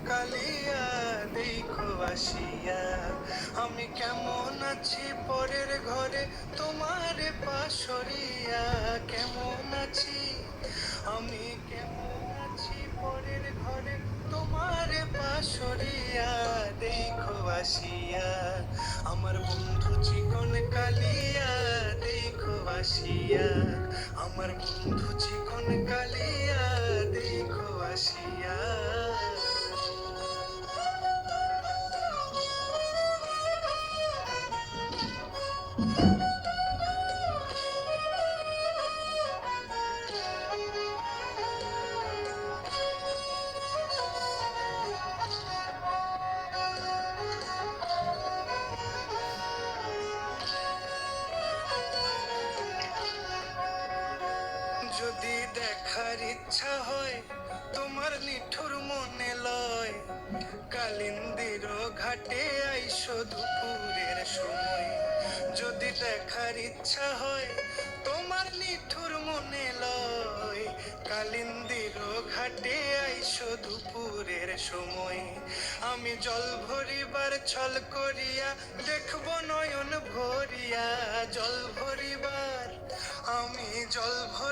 কালিয়া দেখো আসিয়া। আমি কেমন আছি পরের ঘরে তোমার পাশরিয়া, কেমন আছি আমি কেমন আছি পরের ঘরে তোমার পাশরিয়া দেখো আসিয়া। আমার বন্ধু চিকন কালিয়া দেখো আসিয়া, আমার বন্ধু চিকন কালিয়া দেখো আসিয়া। যদি দেখার ইচ্ছা হয় তোমার নিঠুর মনে লয়, কালিন্দির ঘাটে আইসো দুপুরের সময়। যদি দেখার ইচ্ছা হয় তোমার নিঠুর মনে লয়, কালিন্দির ঘাটে আইসো দুপুরের সময়। আমি জল ভরিবার ছল করিয়া দেখবো নয়ন ভরিয়া, জল ভরিবার আমি জল ভরি